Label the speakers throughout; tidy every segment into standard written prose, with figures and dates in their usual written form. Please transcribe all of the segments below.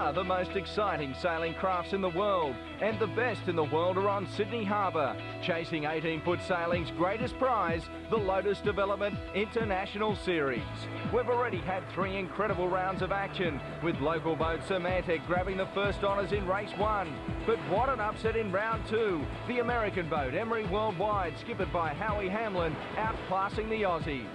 Speaker 1: are the most exciting sailing crafts in the world, and the best in the world are on Sydney Harbour, chasing 18-foot sailing's greatest prize, the Lotus Development International Series. We've already had 3 incredible rounds of action, with local boat Semantic grabbing the first honours in race 1. But what an upset in round 2. The American boat Emery Worldwide, skippered by Howie Hamlin, outclassing the Aussies.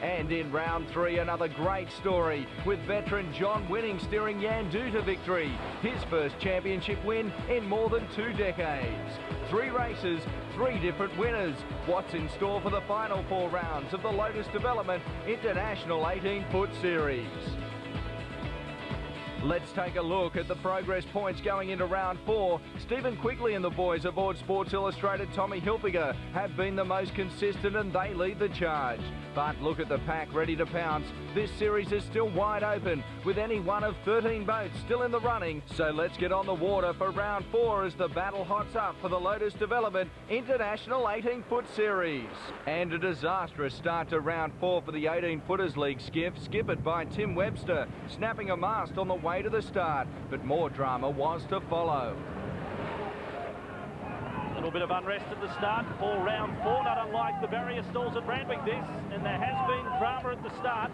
Speaker 1: And in round 3, another great story, with veteran John Winning steering Yandu to victory. His first championship win in more than 2 decades. 3 races, 3 different winners. What's in store for the final 4 rounds of the Lotus Development International 18-foot Series? Let's take a look at the progress points going into round 4. Stephen Quigley and the boys aboard Sports Illustrated Tommy Hilfiger have been the most consistent and they lead the charge. But look at the pack ready to pounce. This series is still wide open, with any one of 13 boats still in the running. So let's get on the water for round 4 as the battle hots up for the Lotus Development International 18-foot Series. And a disastrous start to round 4 for the 18-footers league skiff, skippered by Tim Webster, snapping a mast on the way to the start. But more drama was to follow.
Speaker 2: A little bit of unrest at the start for round 4, not unlike the barrier stalls at Randwick this, and there has been drama at the start.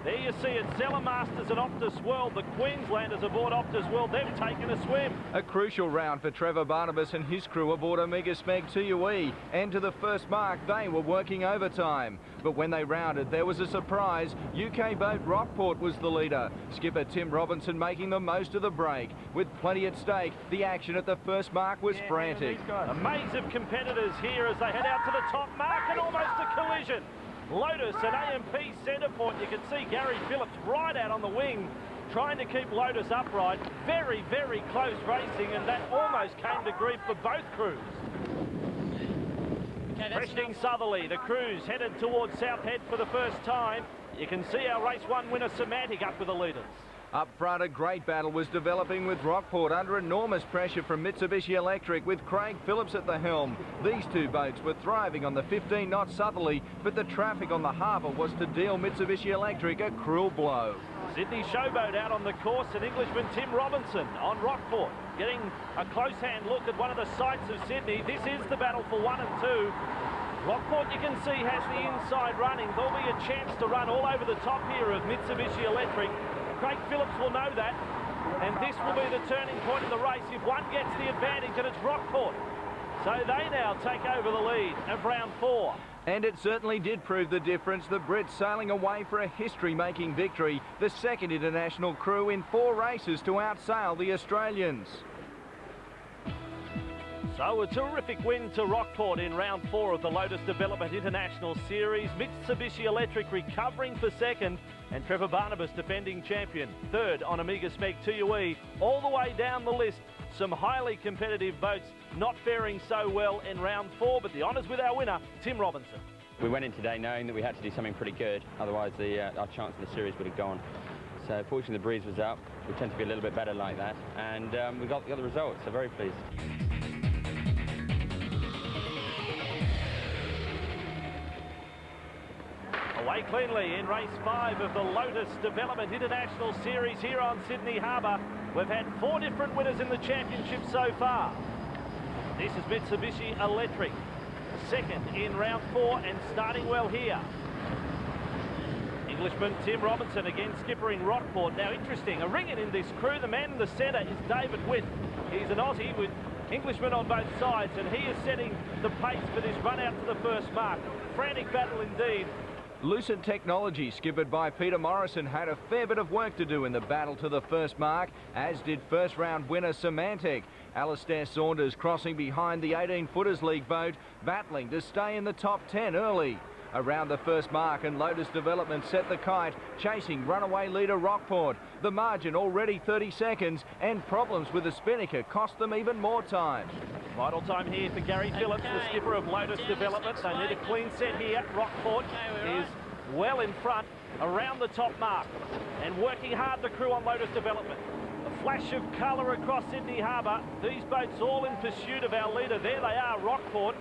Speaker 2: There you see it, Zeller Masters and Optus World, the Queenslanders aboard Optus World, they've taken a swim.
Speaker 1: A crucial round for Trevor Barnabas and his crew aboard Omega Smeg TUE, and to the first mark they were working overtime. But when they rounded, there was a surprise. UK boat Rockport was the leader. Skipper Tim Robinson making the most of the break. With plenty at stake, the action at the first mark was frantic.
Speaker 2: A maze of competitors here as they head out to the top mark and almost a collision. Lotus and AMP centre point. You can see Gary Phillips right out on the wing trying to keep Lotus upright. Very, very close racing, and that almost came to grief for both crews. Freshening southerly, the crews headed towards Southhead for the first time. You can see our race 1 winner Semantic up with the leaders.
Speaker 1: Up front, a great battle was developing with Rockport under enormous pressure from Mitsubishi Electric with Craig Phillips at the helm. These 2 boats were thriving on the 15-knot southerly, but the traffic on the harbour was to deal Mitsubishi Electric a cruel blow.
Speaker 2: Sydney Showboat out on the course, and Englishman Tim Robinson on Rockport, getting a close-hand look at one of the sights of Sydney. This is the battle for 1 and 2. Rockport, you can see, has the inside running. There'll be a chance to run all over the top here of Mitsubishi Electric. Craig Phillips will know that, and this will be the turning point in the race if one gets the advantage, and it's Rockport. So they now take over the lead of round 4.
Speaker 1: And it certainly did prove the difference. The Brits sailing away for a history-making victory, the second international crew in 4 races to outsail the Australians.
Speaker 2: So a terrific win to Rockport in round 4 of the Lotus Development International Series. Mitsubishi Electric recovering for second, and Trevor Barnabas defending champion. Third on Omega Smeg TUE. All the way down the list, some highly competitive boats not faring so well in round 4, but the honours with our winner, Tim Robinson.
Speaker 3: We went in today knowing that we had to do something pretty good, otherwise our chance in the series would have gone. So fortunately the breeze was up. We tend to be a little bit better like that, and we got the results, so very pleased.
Speaker 2: Away cleanly in race 5 of the Lotus Development International Series here on Sydney Harbour. We've had 4 different winners in the championship so far. This is Mitsubishi Electric, second in round 4 and starting well here. Englishman Tim Robinson again skippering Rockport. Now interesting, a ring in this crew. The man in the centre is David Witt. He's an Aussie with Englishmen on both sides, and he is setting the pace for this run out to the first mark. Frantic battle indeed.
Speaker 1: Lucent Technology, skippered by Peter Morrison, had a fair bit of work to do in the battle to the first mark, as did first round winner Semantic. Alastair Saunders crossing behind the 18-footers league boat, battling to stay in the top 10 early. Around the first mark, and Lotus Development set the kite, chasing runaway leader Rockport. The margin already 30 seconds, and problems with the spinnaker cost them even more time.
Speaker 2: Vital time here for Gary Phillips, the skipper of Lotus Development. They need a clean set here. Rockport is well in front around the top mark, and working hard the crew on Lotus Development. A flash of colour across Sydney Harbour. These boats all in pursuit of our leader. There they are, Rockport.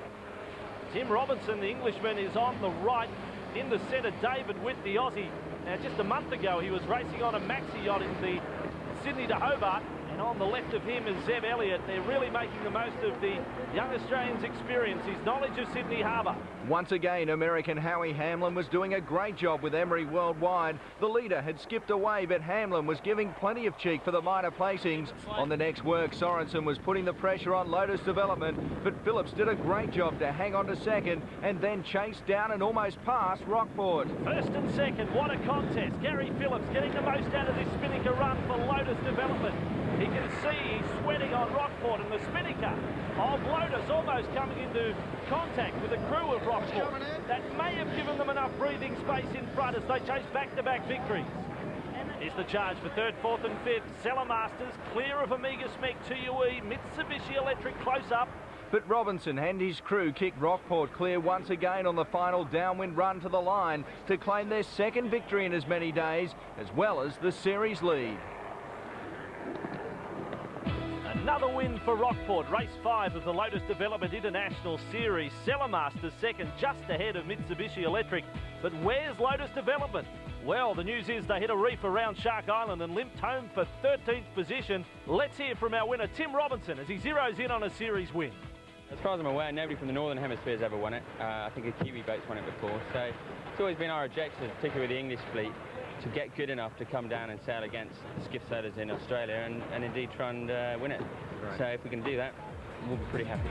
Speaker 2: Tim Robinson, the Englishman, is on the right. In the centre, David Witt, the Aussie. Now, just a month ago, he was racing on a maxi yacht in the Sydney to Hobart. And on the left of him is Zeb Elliott. They're really making the most of the young Australian's experience, his knowledge of Sydney Harbour.
Speaker 1: Once again, American Howie Hamlin was doing a great job with Emery Worldwide. The leader had skipped away, but Hamlin was giving plenty of cheek for the minor placings. On the next work, Sorensen was putting the pressure on Lotus Development, but Phillips did a great job to hang on to second and then chase down and almost pass Rockport.
Speaker 2: First and second, what a contest. Gary Phillips getting the most out of this Spinnaker run for Lotus Development. He can see he's sweating on Rockport, and the Spinnaker of Lotus almost coming into contact with the crew of Rockport. That may have given them enough breathing space in front as they chase back-to-back victories. Here's the charge for third, fourth and fifth. Cellar-Masters clear of Amiga Smeg 2UE, Mitsubishi Electric close up.
Speaker 1: But Robinson and his crew kicked Rockport clear once again on the final downwind run to the line to claim their second victory in as many days, as well as the series lead.
Speaker 2: Another win for Rockport, race 5 of the Lotus Development International Series. Cellar-Masters second, just ahead of Mitsubishi Electric. But where's Lotus Development? Well, the news is they hit a reef around Shark Island and limped home for 13th position. Let's hear from our winner, Tim Robinson, as he zeroes in on a series win.
Speaker 3: As far as I'm aware, nobody from the Northern Hemisphere has ever won it. I think a Kiwi boat's won it before. So it's always been our objective, particularly with the English fleet, to get good enough to come down and sail against skiff sailors in Australia and indeed try and win it. Right. So if we can do that, we'll be pretty happy.